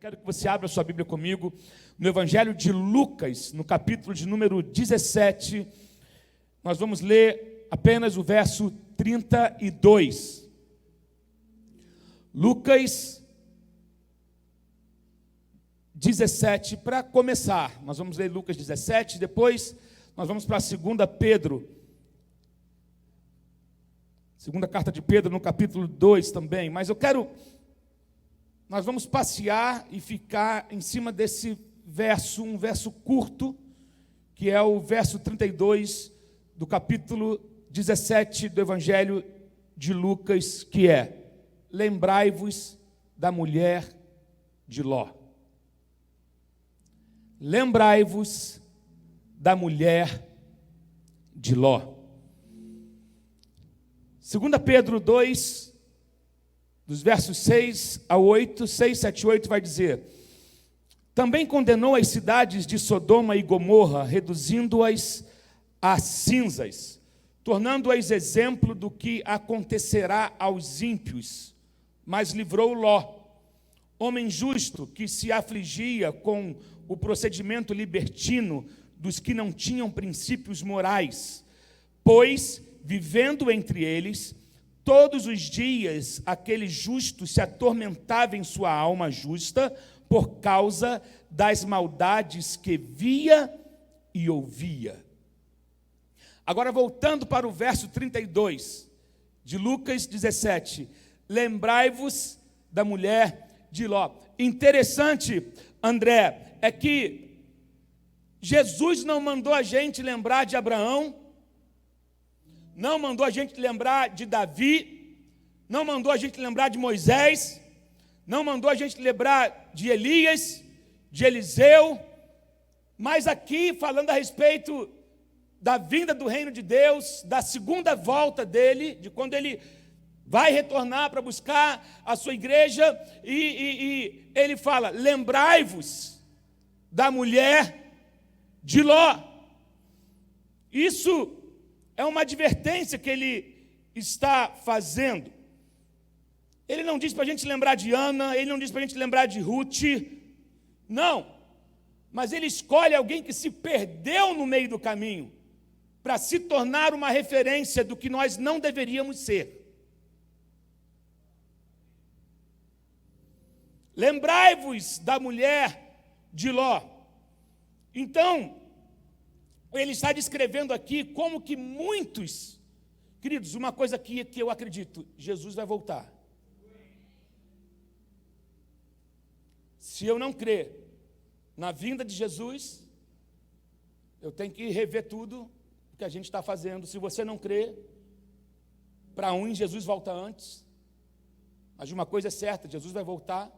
quero que você abra sua Bíblia comigo no Evangelho de Lucas, no capítulo de número 17. Nós vamos ler apenas o verso 32. Lucas 17, para começar, nós vamos ler Lucas 17, depois nós vamos para 2 Pedro, segunda carta de Pedro, no capítulo 2 também, mas nós vamos passear e ficar em cima desse verso, um verso curto, que é o verso 32 do capítulo 17 do Evangelho de Lucas, que é: lembrai-vos da mulher de Ló. Lembrai-vos da mulher de Ló. 2 Pedro 2, dos versos 6 a 8, 6, 7 e 8 vai dizer: também condenou as cidades de Sodoma e Gomorra, reduzindo-as a cinzas, tornando-as exemplo do que acontecerá aos ímpios, mas livrou Ló, homem justo, que se afligia com o procedimento libertino dos que não tinham princípios morais, pois, vivendo entre eles, todos os dias aquele justo se atormentava em sua alma justa por causa das maldades que via e ouvia. Agora, voltando para o verso 32 de Lucas 17, lembrai-vos da mulher de Ló. Interessante, André, é que Jesus não mandou a gente lembrar de Abraão, não mandou a gente lembrar de Davi, não mandou a gente lembrar de Moisés, não mandou a gente lembrar de Elias, de Eliseu, mas aqui falando a respeito da vinda do reino de Deus, da segunda volta dele, de quando ele vai retornar para buscar a sua igreja, e ele fala: lembrai-vos da mulher de Ló. Isso é uma advertência que ele está fazendo. Ele não diz para a gente lembrar de Ana, ele não diz para a gente lembrar de Ruth, não. Mas ele escolhe alguém que se perdeu no meio do caminho, para se tornar uma referência do que nós não deveríamos ser. Lembrai-vos da mulher de Ló. Então, ele está descrevendo aqui como que muitos, queridos, uma coisa que eu acredito: Jesus vai voltar. Se eu não crer na vinda de Jesus, eu tenho que rever tudo o que a gente está fazendo. Se você não crê, para Jesus volta antes, mas de uma coisa é certa: Jesus vai voltar.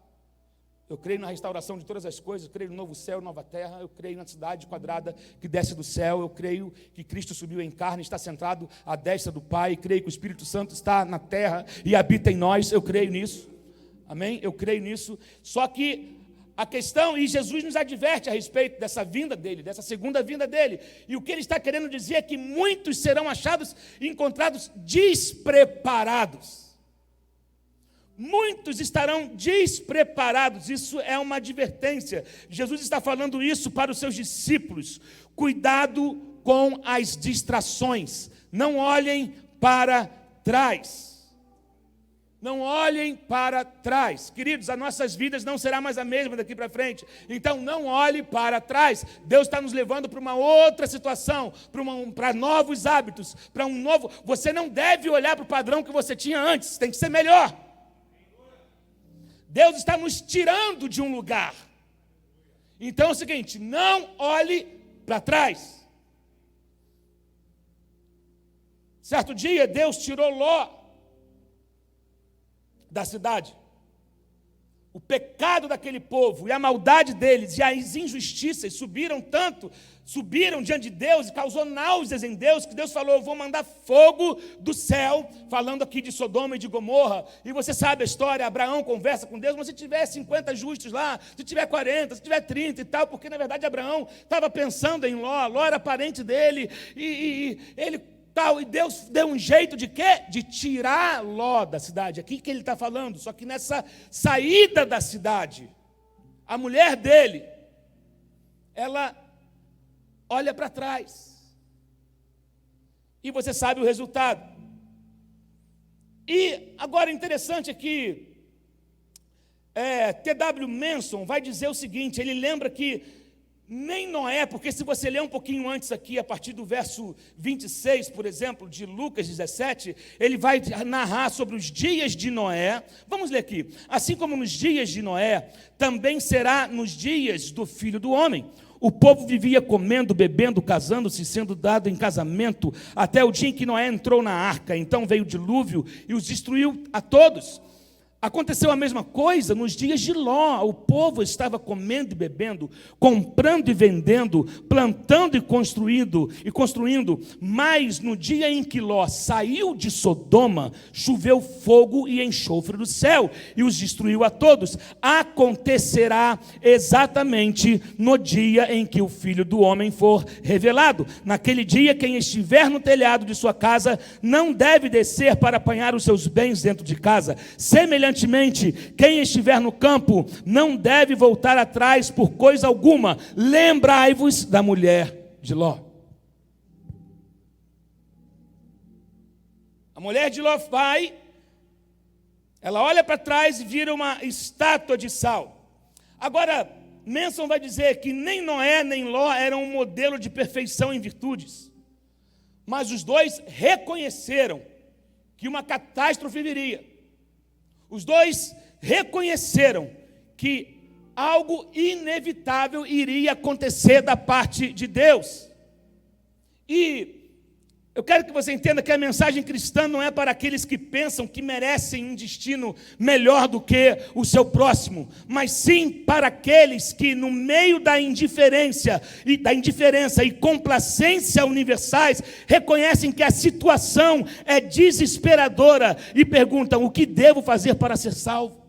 Eu creio na restauração de todas as coisas, eu creio no novo céu, nova terra, eu creio na cidade quadrada que desce do céu, eu creio que Cristo subiu em carne, está sentado à destra do Pai, creio que o Espírito Santo está na terra e habita em nós, eu creio nisso, amém? Eu creio nisso. Só que a questão, e Jesus nos adverte a respeito dessa vinda dele, dessa segunda vinda dele, e o que ele está querendo dizer é que muitos serão achados e encontrados despreparados. Muitos estarão despreparados, isso é uma advertência. Jesus está falando isso para os seus discípulos: cuidado com as distrações, não olhem para trás. Não olhem para trás. Queridos, as nossas vidas não será mais a mesma daqui para frente. Então não olhe para trás. Deus está nos levando para uma outra situação, para novos hábitos, para um novo. Você não deve olhar para o padrão que você tinha antes, tem que ser melhor. Deus está nos tirando de um lugar. Então é o seguinte: não olhe para trás. Certo dia, Deus tirou Ló da cidade. O pecado daquele povo e a maldade deles e as injustiças subiram diante de Deus e causou náuseas em Deus, que Deus falou: eu vou mandar fogo do céu, falando aqui de Sodoma e de Gomorra. E você sabe a história: Abraão conversa com Deus: mas se tiver 50 justos lá, se tiver 40, se tiver 30 e tal, porque na verdade Abraão estava pensando em Ló, Ló era parente dele, e ele tal, e Deus deu um jeito de quê? De tirar Ló da cidade. Aqui que ele está falando, só que nessa saída da cidade, a mulher dele, ela olha para trás. E você sabe o resultado. E agora interessante é que T.W. Manson vai dizer o seguinte, ele lembra que nem Noé, porque se você ler um pouquinho antes aqui, a partir do verso 26, por exemplo, de Lucas 17, ele vai narrar sobre os dias de Noé. Vamos ler aqui. Assim como nos dias de Noé, também será nos dias do Filho do Homem. O povo vivia comendo, bebendo, casando-se, sendo dado em casamento, até o dia em que Noé entrou na arca. Então veio o dilúvio e os destruiu a todos. Aconteceu a mesma coisa nos dias de Ló. O povo estava comendo e bebendo, comprando e vendendo, plantando e construindo. Mas no dia em que Ló saiu de Sodoma, choveu fogo e enxofre do céu e os destruiu a todos. Acontecerá exatamente no dia em que o Filho do Homem for revelado. Naquele dia, quem estiver no telhado de sua casa não deve descer para apanhar os seus bens dentro de casa. Semelhantemente, quem estiver no campo não deve voltar atrás por coisa alguma. Lembrai-vos da mulher de Ló. A mulher de Ló vai, ela olha para trás e vira uma estátua de sal. Agora, Manson vai dizer que nem Noé nem Ló eram um modelo de perfeição em virtudes, mas os dois reconheceram que uma catástrofe viria. Os dois reconheceram que algo inevitável iria acontecer da parte de Deus. E eu quero que você entenda que a mensagem cristã não é para aqueles que pensam que merecem um destino melhor do que o seu próximo, mas sim para aqueles que, no meio da indiferença e complacência universais, reconhecem que a situação é desesperadora e perguntam: o que devo fazer para ser salvo?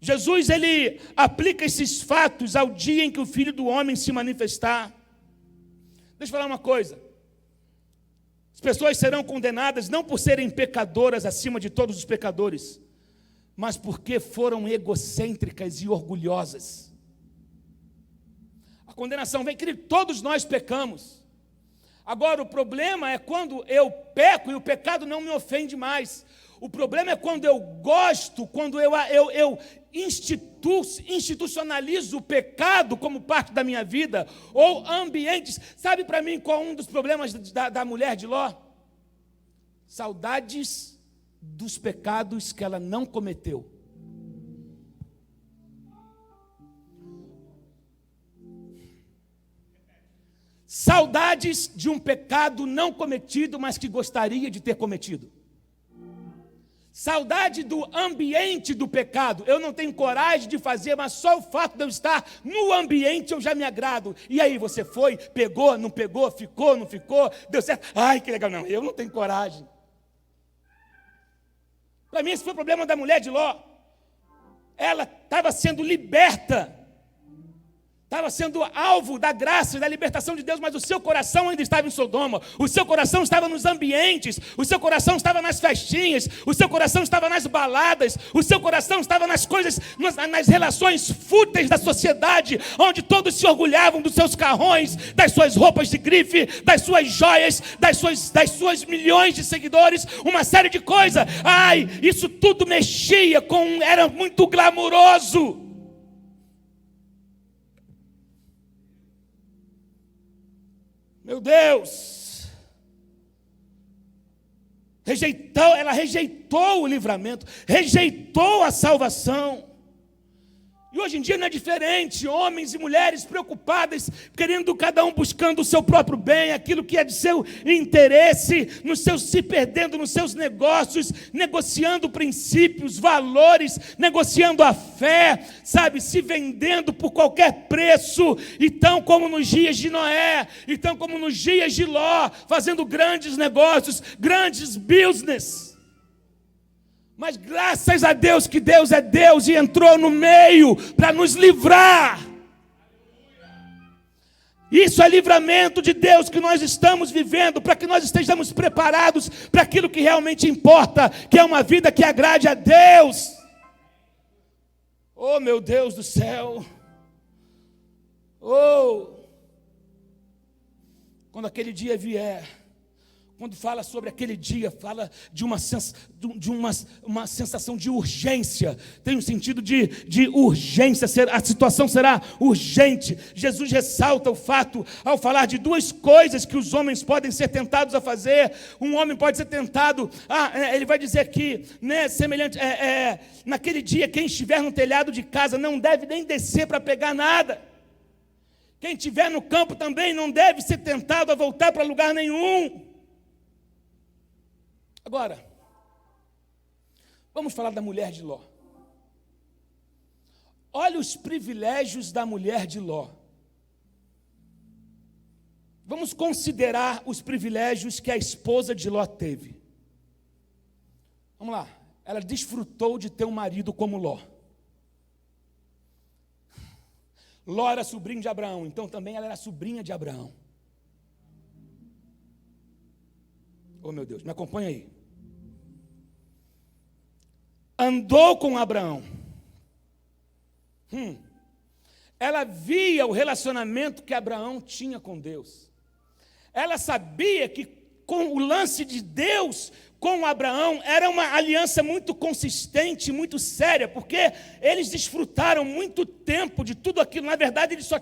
Jesus, ele aplica esses fatos ao dia em que o Filho do Homem se manifestar. Deixa eu falar uma coisa. As pessoas serão condenadas não por serem pecadoras acima de todos os pecadores, mas porque foram egocêntricas e orgulhosas. A condenação vem, querido, todos nós pecamos. Agora, o problema é quando eu peco e o pecado não me ofende mais. O problema é quando eu gosto, quando eu institucionalizo o pecado como parte da minha vida, ou ambientes. Sabe para mim qual é um dos problemas da mulher de Ló? Saudades dos pecados que ela não cometeu. Saudades de um pecado não cometido, mas que gostaria de ter cometido. Saudade do ambiente do pecado. Eu não tenho coragem de fazer, mas só o fato de eu estar no ambiente eu já me agrado. E aí, você foi, pegou, não pegou, ficou, não ficou, deu certo. Ai, que legal. Não, eu não tenho coragem. Para mim, esse foi o problema da mulher de Ló. Ela estava sendo liberta, estava sendo alvo da graça e da libertação de Deus, mas o seu coração ainda estava em Sodoma, o seu coração estava nos ambientes, o seu coração estava nas festinhas, o seu coração estava nas baladas, o seu coração estava nas coisas, nas relações fúteis da sociedade, onde todos se orgulhavam dos seus carrões, das suas roupas de grife, das suas joias, das suas milhões de seguidores, uma série de coisas. Ai, isso tudo mexia era muito glamuroso. Meu Deus, ela rejeitou o livramento, rejeitou a salvação. E hoje em dia não é diferente, homens e mulheres preocupadas, querendo cada um buscando o seu próprio bem, aquilo que é de seu interesse, se perdendo nos seus negócios, negociando princípios, valores, negociando a fé, sabe, se vendendo por qualquer preço, então como nos dias de Noé, então como nos dias de Ló, fazendo grandes negócios, grandes business. Mas graças a Deus que Deus é Deus e entrou no meio para nos livrar. Isso é livramento de Deus que nós estamos vivendo, para que nós estejamos preparados para aquilo que realmente importa, que é uma vida que agrade a Deus. Oh, meu Deus do céu! Oh! Quando aquele dia vier, quando fala sobre aquele dia, fala de uma sensação de urgência, tem um sentido de urgência, a situação será urgente. Jesus ressalta o fato, ao falar de duas coisas que os homens podem ser tentados a fazer. Um homem pode ser tentado, ele vai dizer aqui, né, semelhante, naquele dia, quem estiver no telhado de casa não deve nem descer para pegar nada. Quem estiver no campo também não deve ser tentado a voltar para lugar nenhum. Agora, vamos falar da mulher de Ló. Olha os privilégios da mulher de Ló. Vamos considerar os privilégios que a esposa de Ló teve. Vamos lá. Ela desfrutou de ter um marido como Ló. Ló era sobrinho de Abraão, então também ela era sobrinha de Abraão. Oh, meu Deus, me acompanha aí. Andou com Abraão. Ela via o relacionamento que Abraão tinha com Deus. Ela sabia que com o lance de Deus com Abraão era uma aliança muito consistente, muito séria, porque eles desfrutaram muito tempo de tudo aquilo. Na verdade, eles só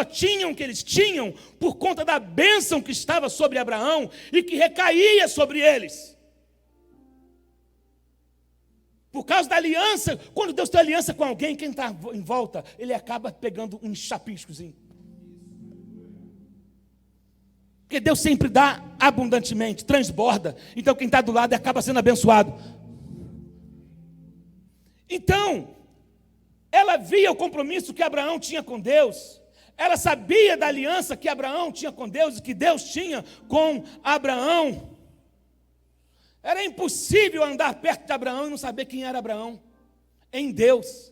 tinham o que eles tinham por conta da bênção que estava sobre Abraão e que recaía sobre eles. Por causa da aliança, quando Deus tem aliança com alguém, quem está em volta, ele acaba pegando um chapiscozinho. Porque Deus sempre dá abundantemente, transborda. Então quem está do lado acaba sendo abençoado. Então, ela via o compromisso que Abraão tinha com Deus. Ela sabia da aliança que Abraão tinha com Deus e que Deus tinha com Abraão. Era impossível andar perto de Abraão e não saber quem era Abraão em Deus.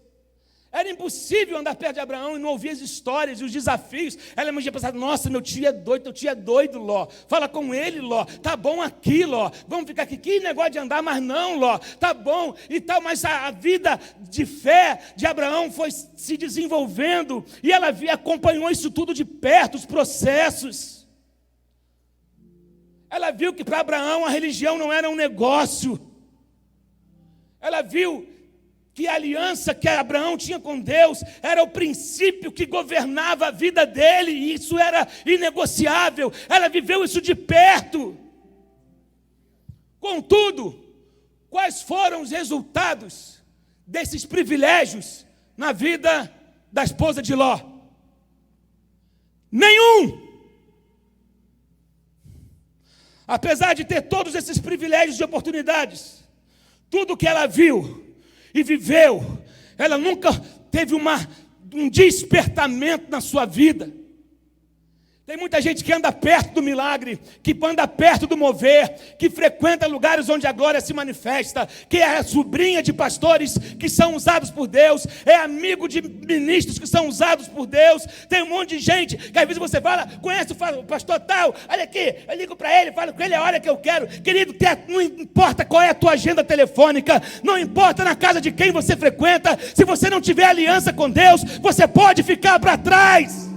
Era impossível andar perto de Abraão e não ouvir as histórias e os desafios. Ela imaginava pensar, nossa, meu tio é doido, teu tio é doido, Ló. Fala com ele, Ló. Tá bom aqui, Ló. Vamos ficar aqui. Que negócio de andar, mas não, Ló. Tá bom e tal, mas a vida de fé de Abraão foi se desenvolvendo. E ela acompanhou isso tudo de perto, os processos. Ela viu que para Abraão a religião não era um negócio. Ela viu que a aliança que Abraão tinha com Deus era o princípio que governava a vida dele, e isso era inegociável. Ela viveu isso de perto. Contudo, quais foram os resultados desses privilégios na vida da esposa de Ló? Nenhum! Apesar de ter todos esses privilégios e oportunidades, tudo que ela viu e viveu, ela nunca teve um despertamento na sua vida. Tem muita gente que anda perto do milagre, que anda perto do mover, que frequenta lugares onde a glória se manifesta, que é sobrinha de pastores que são usados por Deus, é amigo de ministros que são usados por Deus. Tem um monte de gente que às vezes você fala, conhece o pastor tal, olha aqui, eu ligo para ele, falo com ele a hora que eu quero. Querido, não importa qual é a tua agenda telefônica, não importa na casa de quem você frequenta, se você não tiver aliança com Deus, você pode ficar para trás.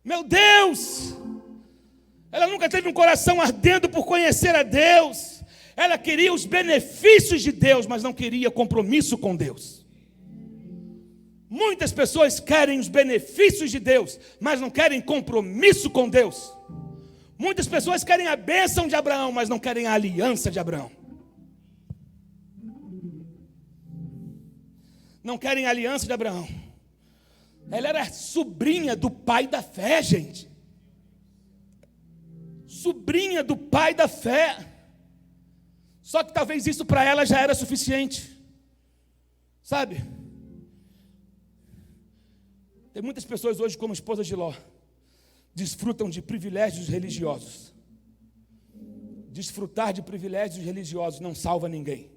Meu Deus! Ela nunca teve um coração ardendo por conhecer a Deus. Ela queria os benefícios de Deus, mas não queria compromisso com Deus. Muitas pessoas querem os benefícios de Deus, mas não querem compromisso com Deus. Muitas pessoas querem a bênção de Abraão, mas não querem a aliança de Abraão. Não querem a aliança de Abraão. Ela era sobrinha do pai da fé, gente. Sobrinha do pai da fé. Só que talvez isso para ela já era suficiente. Sabe? Tem muitas pessoas hoje, como a esposa de Ló, desfrutam de privilégios religiosos. Desfrutar de privilégios religiosos não salva ninguém.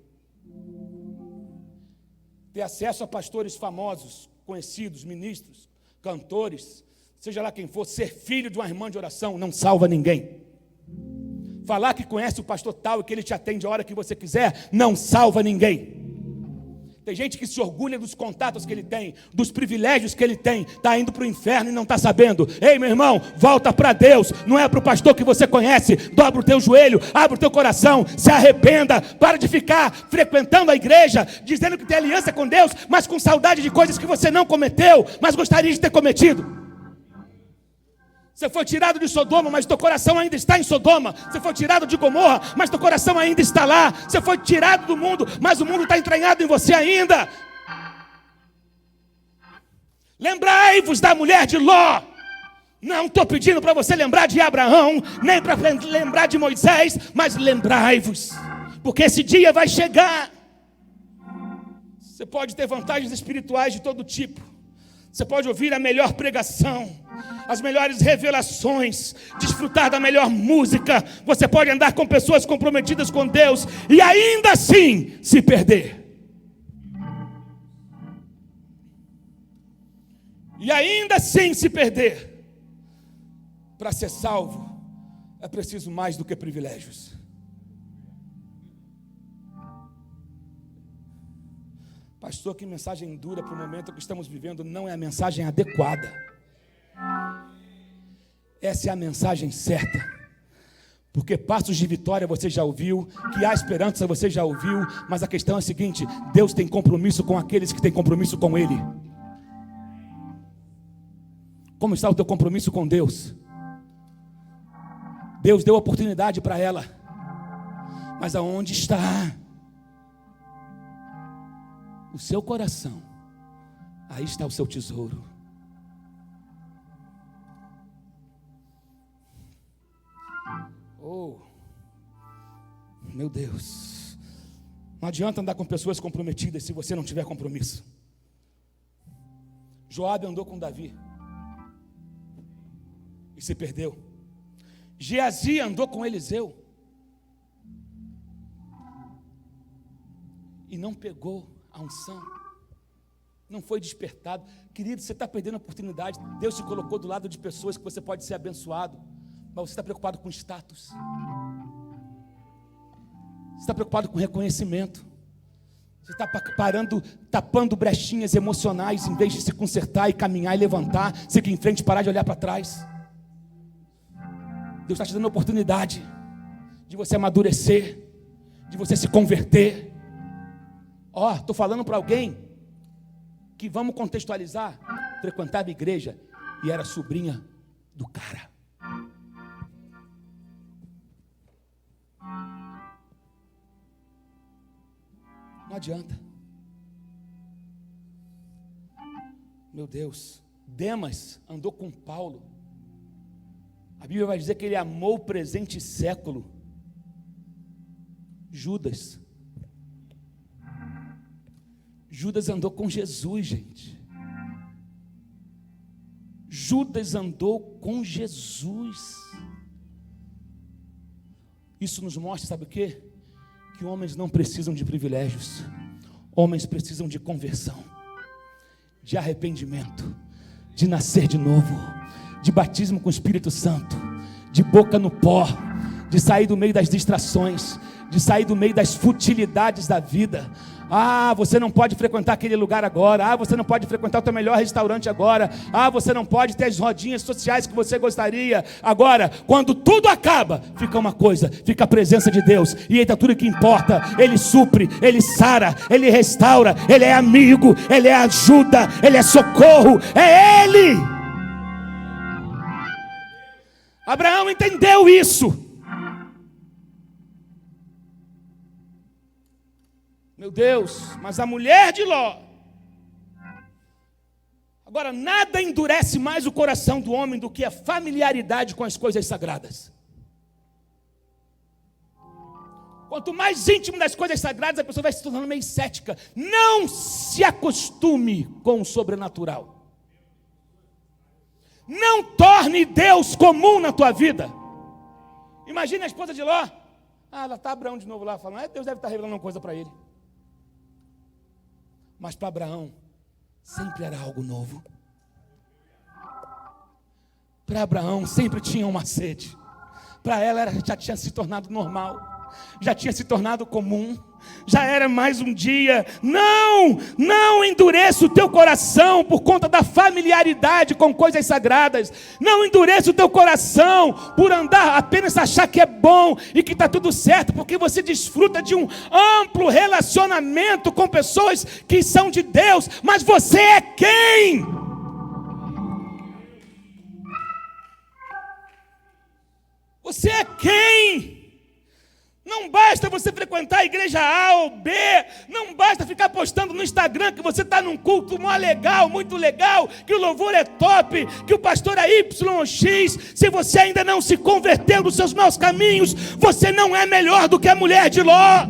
Ter acesso a pastores famosos, conhecidos, ministros, cantores, seja lá quem for, ser filho de uma irmã de oração não salva ninguém. Falar que conhece o pastor tal e que ele te atende a hora que você quiser não salva ninguém. Tem gente que se orgulha dos contatos que ele tem, dos privilégios que ele tem, está indo para o inferno e não está sabendo. Ei, meu irmão, volta para Deus, não é para o pastor que você conhece. Dobra o teu joelho, abre o teu coração, se arrependa, para de ficar frequentando a igreja, dizendo que tem aliança com Deus, mas com saudade de coisas que você não cometeu, mas gostaria de ter cometido. Você foi tirado de Sodoma, mas teu coração ainda está em Sodoma. Você foi tirado de Gomorra, mas teu coração ainda está lá. Você foi tirado do mundo, mas o mundo está entranhado em você ainda. Lembrai-vos da mulher de Ló. Não estou pedindo para você lembrar de Abraão, nem para lembrar de Moisés, mas lembrai-vos, porque esse dia vai chegar. Você pode ter vantagens espirituais de todo tipo. Você pode ouvir a melhor pregação, as melhores revelações, desfrutar da melhor música. Você pode andar com pessoas comprometidas com Deus e ainda assim se perder. E ainda assim se perder. Para ser salvo, é preciso mais do que privilégios. Pastor, que mensagem dura para o momento que estamos vivendo. Não é a mensagem adequada. Essa é a mensagem certa. Porque passos de vitória você já ouviu, que há esperança você já ouviu, mas a questão é a seguinte: Deus tem compromisso com aqueles que têm compromisso com Ele. Como está o teu compromisso com Deus? Deus deu oportunidade para ela, mas aonde está o seu coração? Aí está o seu tesouro. Oh, meu Deus. Não adianta andar com pessoas comprometidas se você não tiver compromisso. Joabe andou com Davi e se perdeu. Geazi andou com Eliseu e não pegou a unção, não foi despertado. Querido, você está perdendo a oportunidade. Deus te colocou do lado de pessoas que você pode ser abençoado, mas você está preocupado com status, você está preocupado com reconhecimento, você está tapando brechinhas emocionais, em vez de se consertar e caminhar e levantar, seguir em frente e parar de olhar para trás. Deus está te dando a oportunidade de você amadurecer, de você se converter. Estou falando para alguém que, vamos contextualizar, frequentava a igreja e era sobrinha do cara. Não adianta. Meu Deus, Demas andou com Paulo. A Bíblia vai dizer que ele amou o presente século. Judas andou com Jesus, gente. Judas andou com Jesus. Isso nos mostra, sabe o quê? Que homens não precisam de privilégios. Homens precisam de conversão, de arrependimento, de nascer de novo, de batismo com o Espírito Santo, de boca no pó, de sair do meio das distrações, de sair do meio das futilidades da vida. Você não pode frequentar aquele lugar agora. Você não pode frequentar o teu melhor restaurante agora. Você não pode ter as rodinhas sociais que você gostaria. Agora, quando tudo acaba, fica uma coisa, fica a presença de Deus, e eita, tudo que importa. Ele supre, Ele sara, Ele restaura, Ele é amigo, Ele é ajuda, Ele é socorro, é Ele. Abraão entendeu isso. Meu Deus, mas a mulher de Ló. Agora, nada endurece mais o coração do homem do que a familiaridade com as coisas sagradas. Quanto mais íntimo das coisas sagradas, a pessoa vai se tornando meio cética. Não se acostume com o sobrenatural. Não torne Deus comum na tua vida. Imagine a esposa de Ló. Ela está Abraão de novo lá, falando, Deus deve estar revelando uma coisa para ele. Mas para Abraão, sempre era algo novo. Para Abraão, sempre tinha uma sede. Para ela, já tinha se tornado normal, já tinha se tornado comum. já era mais um dia. Não endureça o teu coração por conta da familiaridade com coisas sagradas. Não endureça o teu coração por andar apenas achar que é bom e que está tudo certo, porque você desfruta de um amplo relacionamento com pessoas que são de Deus. Mas você é quem? Você é quem? Não basta você frequentar a igreja A ou B, não basta ficar postando no Instagram que você está num culto muito legal, que o louvor é top, que o pastor é Y ou X. Se você ainda não se converteu dos seus maus caminhos, você não é melhor do que a mulher de Ló.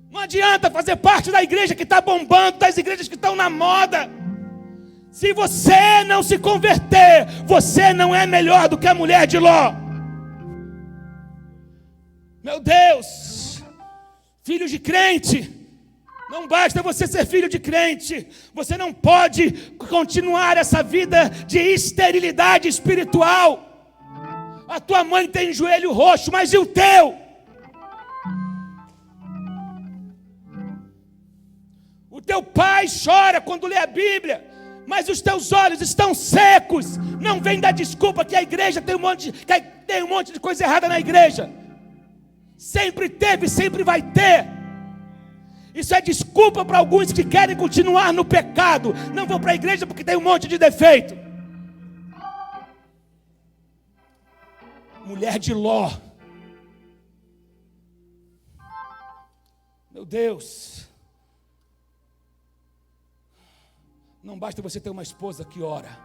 Não adianta fazer parte da igreja que está bombando, das igrejas que estão na moda. Se você não se converter, você não é melhor do que a mulher de Ló. Meu Deus, filho de crente, não basta você ser filho de crente, você não pode continuar essa vida de esterilidade espiritual. A tua mãe tem joelho roxo, mas e o teu? O teu pai chora quando lê a Bíblia, mas os teus olhos estão secos. Não vem dar desculpa que a igreja tem um monte de coisa errada na igreja. Sempre teve, sempre vai ter. Isso é desculpa para alguns que querem continuar no pecado. Não vou para a igreja porque tem um monte de defeito. Mulher de Ló. Meu Deus. Não basta você ter uma esposa que ora.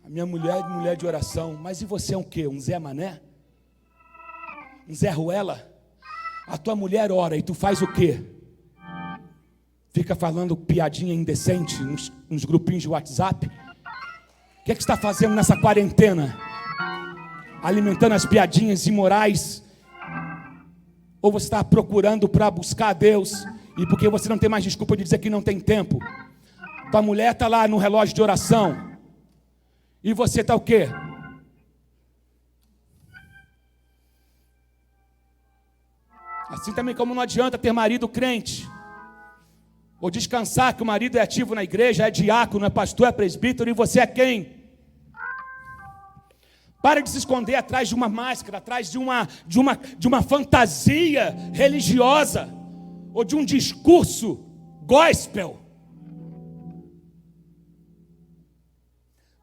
A minha mulher é mulher de oração. Mas e você é um quê? Um Zé Mané? Um Zé Ruela? A tua mulher ora e tu faz o quê? Fica falando piadinha indecente nos grupinhos de WhatsApp? O que é que você está fazendo nessa quarentena? Alimentando as piadinhas imorais? Ou você está procurando para buscar a Deus? E porque você não tem mais desculpa de dizer que não tem tempo. Tua mulher está lá no relógio de oração. E você está o quê? Assim também como não adianta ter marido crente, ou descansar que o marido é ativo na igreja, é diácono, é pastor, é presbítero, e você é quem? Para de se esconder atrás de uma máscara, atrás de uma fantasia religiosa, ou de um discurso gospel.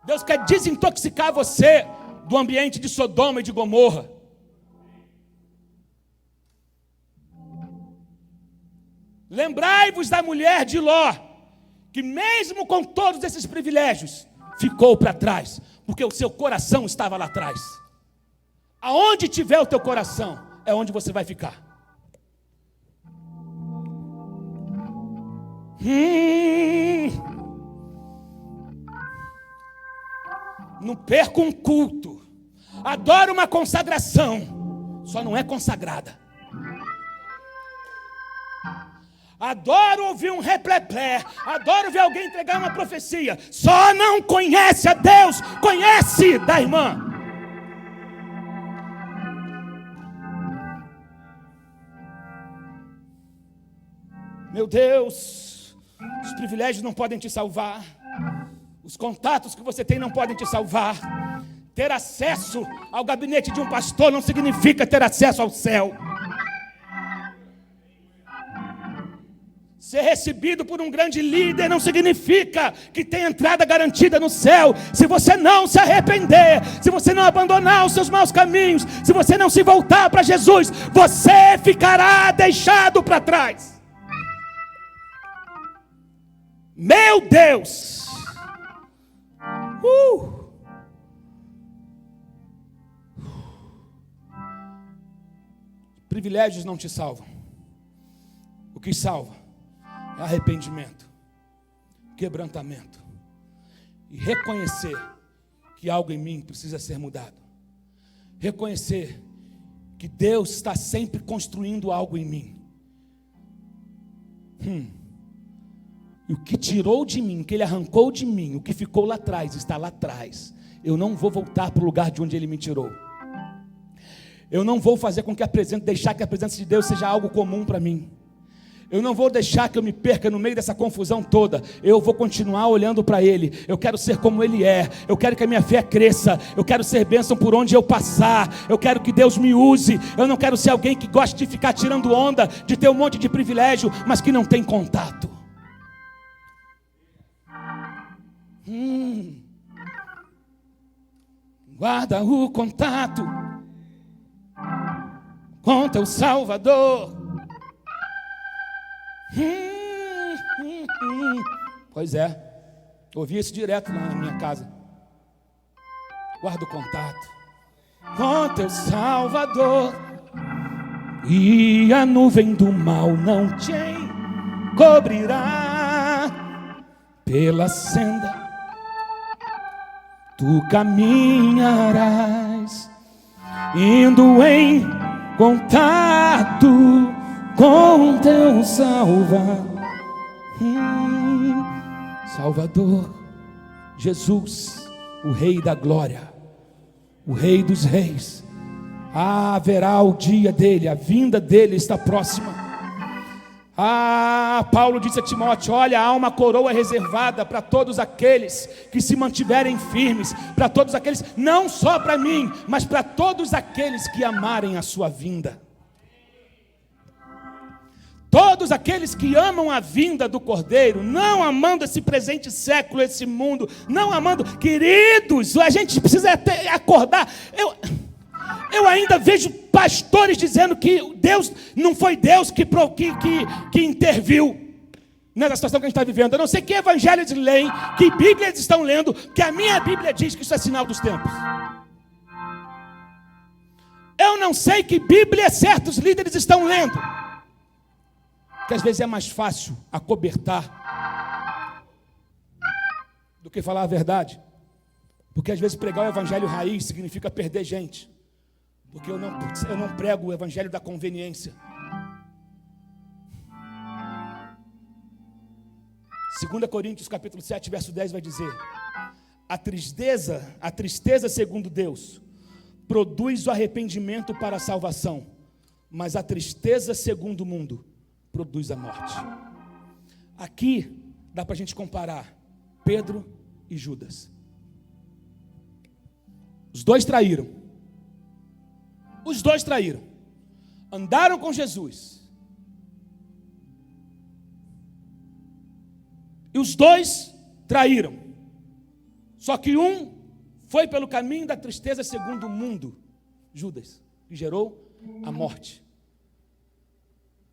Deus quer desintoxicar você do ambiente de Sodoma e de Gomorra. Lembrai-vos da mulher de Ló, que mesmo com todos esses privilégios, ficou para trás, porque o seu coração estava lá atrás. Aonde tiver o teu coração, é onde você vai ficar. Não perca um culto. Adoro uma consagração, só não é consagrada. Adoro ouvir um repleplé, adoro ver alguém entregar uma profecia, só não conhece a Deus, conhece da irmã. Meu Deus, os privilégios não podem te salvar, os contatos que você tem não podem te salvar. Ter acesso ao gabinete de um pastor não significa ter acesso ao céu. Ser recebido por um grande líder não significa que tem entrada garantida no céu. Se você não se arrepender, se você não abandonar os seus maus caminhos, se você não se voltar para Jesus, você ficará deixado para trás. Meu Deus! Privilégios não te salvam. O que salva é arrependimento, quebrantamento e reconhecer que algo em mim precisa ser mudado. Reconhecer que Deus está sempre construindo algo em mim. E o que tirou de mim, o que Ele arrancou de mim, o que ficou lá atrás, está lá atrás. Eu não vou voltar para o lugar de onde Ele me tirou. Eu não vou fazer com que deixar que a presença de Deus seja algo comum para mim. Eu não vou deixar que eu me perca no meio dessa confusão toda. Eu vou continuar olhando para Ele. Eu quero ser como Ele é. Eu quero que a minha fé cresça. Eu quero ser bênção por onde eu passar. Eu quero que Deus me use. Eu não quero ser alguém que gosta de ficar tirando onda, de ter um monte de privilégio, mas que não tem contato. Guarda o contato com teu Salvador. Pois é, ouvi isso direto na minha casa. Guarda o contato com teu Salvador, e a nuvem do mal não te encobrirá. Pela senda tu caminharás, indo em contato com teu Salvador, Jesus, o Rei da Glória, o Rei dos Reis. Haverá o dia dele, a vinda dele está próxima. Paulo disse a Timóteo: olha, há uma coroa reservada para todos aqueles que se mantiverem firmes, para todos aqueles, não só para mim, mas para todos aqueles que amarem a sua vinda. Todos aqueles que amam a vinda do Cordeiro, não amando esse presente século, esse mundo, não amando, queridos, a gente precisa até acordar. Eu ainda vejo pastores dizendo que Deus, não foi Deus que interviu nessa situação que a gente está vivendo. Eu não sei que evangelho eles leem, que Bíblia eles estão lendo, que a minha Bíblia diz que isso é sinal dos tempos. Eu não sei que Bíblia certos líderes estão lendo, que às vezes é mais fácil acobertar do que falar a verdade, porque às vezes pregar o evangelho raiz significa perder gente, porque eu não prego o evangelho da conveniência. 2 Coríntios capítulo 7, verso 10 vai dizer: a tristeza segundo Deus produz o arrependimento para a salvação, mas a tristeza segundo o mundo produz a morte. Aqui dá para a gente comparar Pedro e Judas. Os dois traíram. Andaram com Jesus. E os dois traíram. Só que um foi pelo caminho da tristeza segundo o mundo, Judas, que gerou a morte.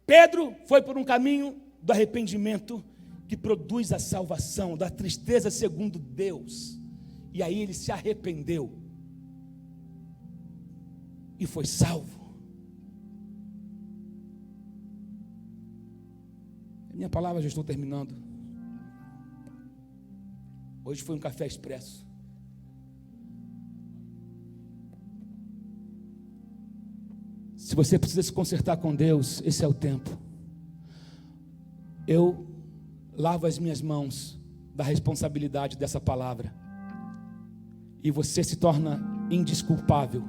Pedro foi por um caminho do arrependimento que produz a salvação, da tristeza segundo Deus. E aí ele se arrependeu e foi salvo. Minha palavra, já estou terminando. Hoje foi um café expresso. Se você precisa se consertar com Deus, esse é o tempo. Eu lavo as minhas mãos da responsabilidade dessa palavra, e você se torna indesculpável,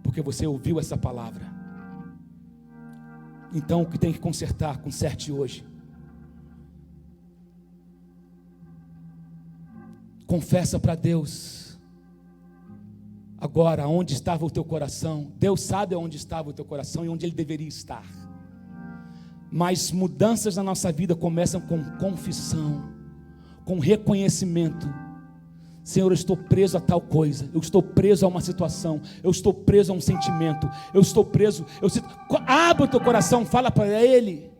porque você ouviu essa palavra. Então o que tem que consertar, conserte hoje. Confessa para Deus agora onde estava o teu coração. Deus sabe onde estava o teu coração e onde ele deveria estar. Mas mudanças na nossa vida começam com confissão, com reconhecimento. Senhor, eu estou preso a tal coisa, eu estou preso a uma situação, eu estou preso a um sentimento, eu estou preso, abre o teu coração, fala para Ele.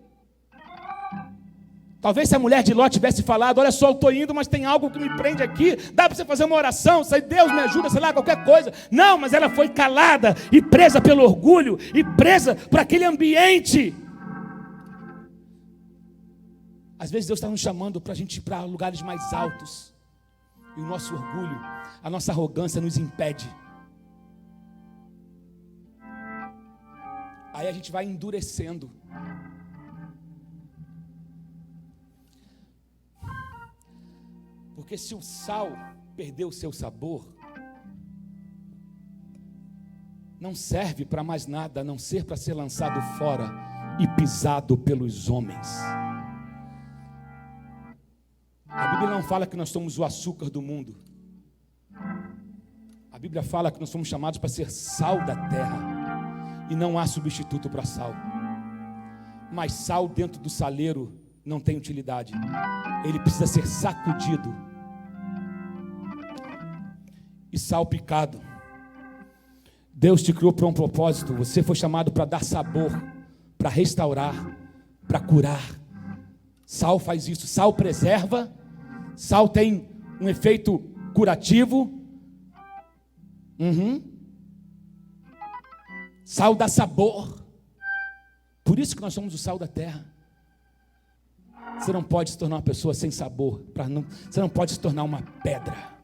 Talvez se a mulher de Ló tivesse falado: olha só, eu estou indo, mas tem algo que me prende aqui, dá para você fazer uma oração, se Deus me ajuda, sei lá, qualquer coisa. Não, mas ela foi calada e presa pelo orgulho, e presa por aquele ambiente. Às vezes Deus está nos chamando para a gente ir para lugares mais altos, e o nosso orgulho, a nossa arrogância nos impede. Aí a gente vai endurecendo. Porque se o sal perdeu o seu sabor, não serve para mais nada, a não ser para ser lançado fora e pisado pelos homens. A Bíblia não fala que nós somos o açúcar do mundo. A Bíblia fala que nós somos chamados para ser sal da terra. E não há substituto para sal. Mas sal dentro do saleiro não tem utilidade. Ele precisa ser sacudido. E sal picado. Deus te criou para um propósito. Você foi chamado para dar sabor, para restaurar, para curar. Sal faz isso. Sal preserva. Sal tem um efeito curativo. Sal dá sabor. Por isso que nós somos o sal da terra. Você não pode se tornar uma pessoa sem sabor. Você não pode se tornar uma pedra.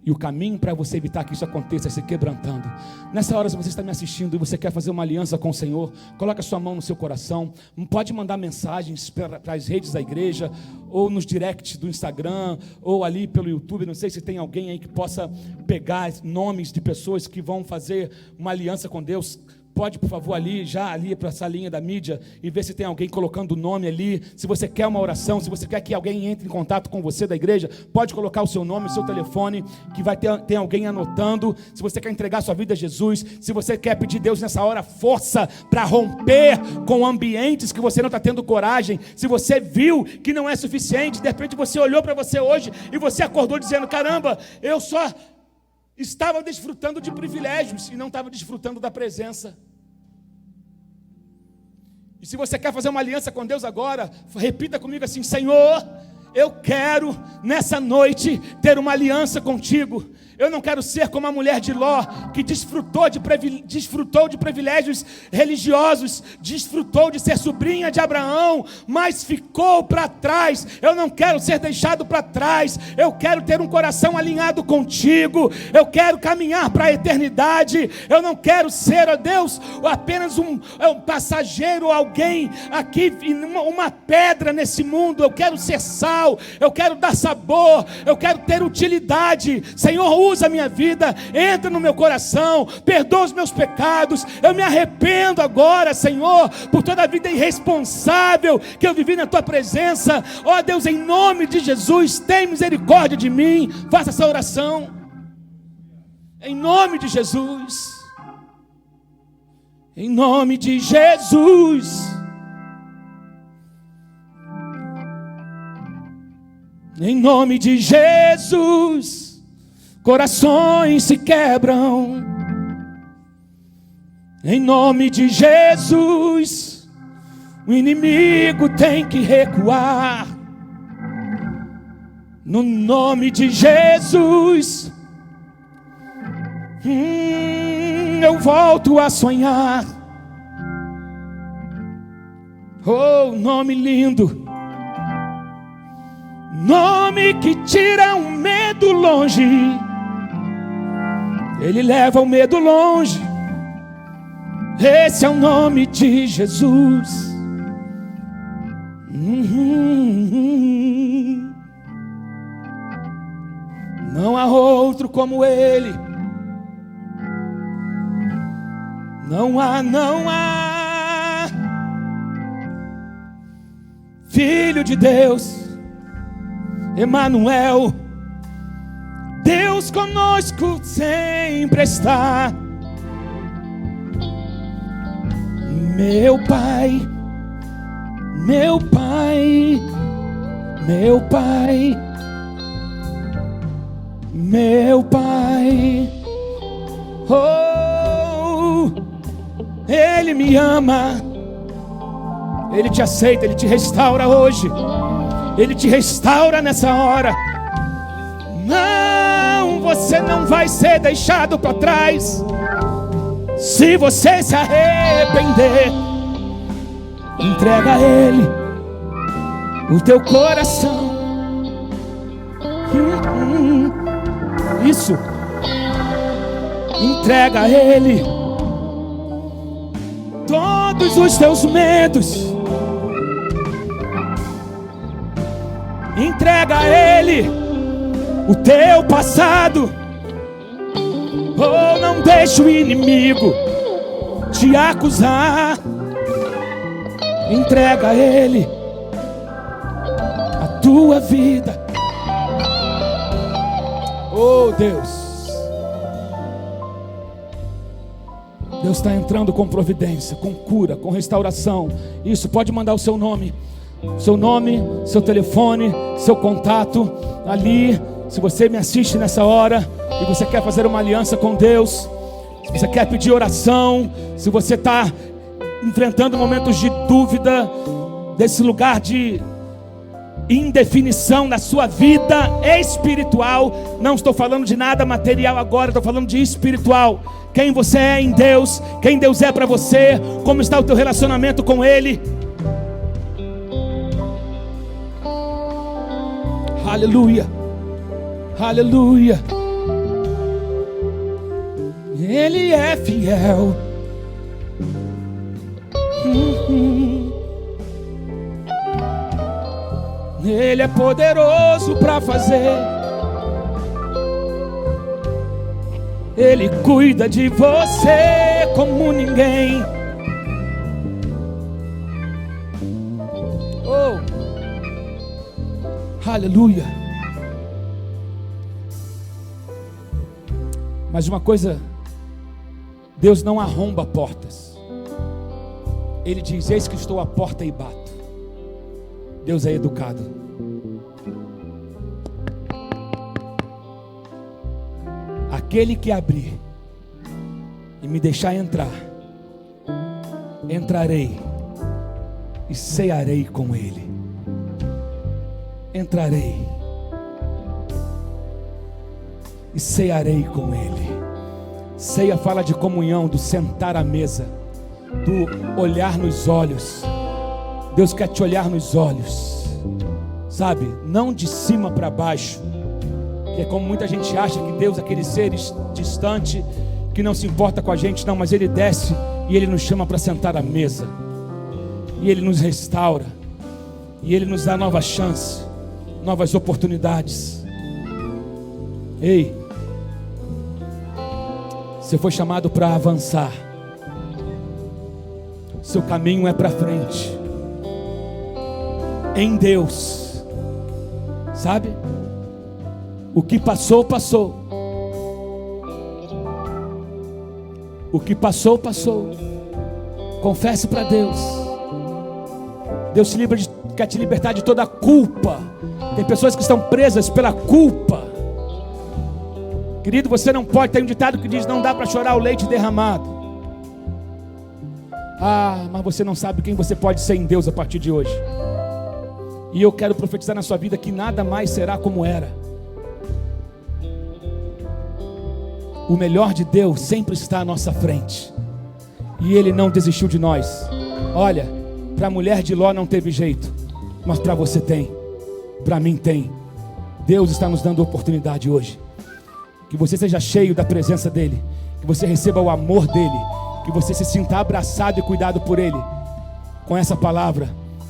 E o caminho para você evitar que isso aconteça é se quebrantando. Nessa hora, se você está me assistindo e você quer fazer uma aliança com o Senhor, coloque a sua mão no seu coração. Pode mandar mensagens para as redes da igreja, ou nos directs do Instagram, ou ali pelo YouTube. Não sei se tem alguém aí que possa pegar nomes de pessoas que vão fazer uma aliança com Deus. Pode, por favor, ali para essa linha da mídia e ver se tem alguém colocando o nome ali. Se você quer uma oração, se você quer que alguém entre em contato com você da igreja, pode colocar o seu nome, o seu telefone, que vai ter alguém anotando. Se você quer entregar sua vida a Jesus, se você quer pedir a Deus nessa hora força para romper com ambientes que você não está tendo coragem, se você viu que não é suficiente, de repente você olhou para você hoje e você acordou dizendo: caramba, eu só estava desfrutando de privilégios e não estava desfrutando da presença. E se você quer fazer uma aliança com Deus agora, repita comigo assim: Senhor, eu quero nessa noite ter uma aliança contigo. Eu não quero ser como a mulher de Ló, que desfrutou de privilégios religiosos, desfrutou de ser sobrinha de Abraão, mas ficou para trás. Eu não quero ser deixado para trás. Eu quero ter um coração alinhado contigo. Eu quero caminhar para a eternidade. Eu não quero ser, ó Deus, apenas um passageiro, alguém aqui, uma pedra nesse mundo. Eu quero ser sal, eu quero dar sabor, eu quero ter utilidade. Senhor, usa a minha vida, entra no meu coração, perdoa os meus pecados. Eu me arrependo agora, Senhor, por toda a vida irresponsável que eu vivi na tua presença. Ó Deus, em nome de Jesus, tem misericórdia de mim. Faça essa oração em nome de Jesus, em nome de Jesus. Em nome de Jesus, corações se quebram. Em nome de Jesus, o inimigo tem que recuar. No nome de Jesus, eu volto a sonhar. Oh, nome lindo, nome que tira o medo longe. Ele leva o medo longe. Esse é o nome de Jesus. Não há outro como Ele. Não há. Filho de Deus, Emanuel, Deus conosco sempre está. Meu Pai, meu Pai, meu Pai, meu Pai. Oh, Ele me ama. Ele te aceita, Ele te restaura hoje. Ele te restaura nessa hora. Não, você não vai ser deixado para trás. Se você se arrepender, entrega a Ele o teu coração. Isso. Entrega a Ele todos os teus medos. Entrega a Ele o teu passado. Oh, não deixe o inimigo te acusar. Entrega a Ele a tua vida. Oh, Deus. Deus está entrando com providência, com cura, com restauração. Isso, pode mandar o seu nome, seu telefone, seu contato ali. Se você me assiste nessa hora e você quer fazer uma aliança com Deus, se você quer pedir oração, se você está enfrentando momentos de dúvida, desse lugar de indefinição na sua vida espiritual, não estou falando de nada material agora, estou falando de espiritual. Quem você é em Deus, quem Deus é para você, como está o teu relacionamento com Ele. Aleluia, aleluia. Ele é fiel. Ele é poderoso para fazer. Ele cuida de você como ninguém. Oh, aleluia. Mas uma coisa, Deus não arromba portas. Ele diz: eis que estou à porta e bato. Deus é educado. Aquele que abrir e me deixar entrar, entrarei e cearei com Ele. Entrarei e cearei com Ele. Ceia fala de comunhão, do sentar à mesa, do olhar nos olhos. Deus quer te olhar nos olhos, sabe? Não de cima para baixo, que é como muita gente acha que Deus é aquele ser distante, que não se importa com a gente. Não, mas Ele desce e Ele nos chama para sentar à mesa, e Ele nos restaura, e Ele nos dá nova chance, novas oportunidades. Ei, você foi chamado para avançar. Seu caminho é para frente, em Deus, sabe? O que passou, passou. O que passou, passou. Confesse para Deus. Deus quer te libertar de toda a culpa. Tem pessoas que estão presas pela culpa. Querido, você não pode. Tem um ditado que diz: não dá para chorar o leite derramado. Ah, mas você não sabe quem você pode ser em Deus a partir de hoje. E eu quero profetizar na sua vida que nada mais será como era. O melhor de Deus sempre está à nossa frente, e Ele não desistiu de nós. Olha, para a mulher de Ló não teve jeito, mas para você tem, para mim tem. Deus está nos dando oportunidade hoje. Que você seja cheio da presença dEle, que você receba o amor dEle, que você se sinta abraçado e cuidado por Ele. Com essa palavra,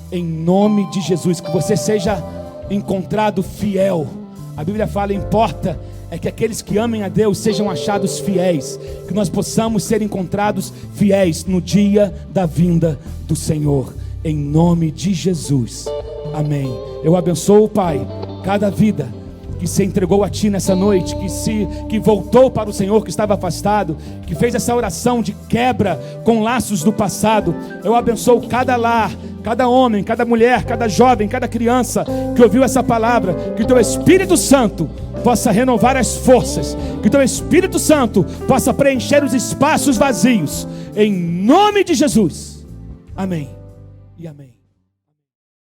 em nome de Jesus, que você seja encontrado fiel. A Bíblia fala: importa é que aqueles que amem a Deus sejam achados fiéis, que nós possamos ser encontrados fiéis no dia da vinda do Senhor, em nome de Jesus, amém. Eu abençoo, Pai, cada vida que se entregou a Ti nessa noite, que voltou para o Senhor, que estava afastado, que fez essa oração de quebra com laços do passado. Eu abençoo cada lar, cada homem, cada mulher, cada jovem, cada criança que ouviu essa palavra. Que o Teu Espírito Santo possa renovar as forças, que o Teu Espírito Santo possa preencher os espaços vazios, em nome de Jesus, amém e amém.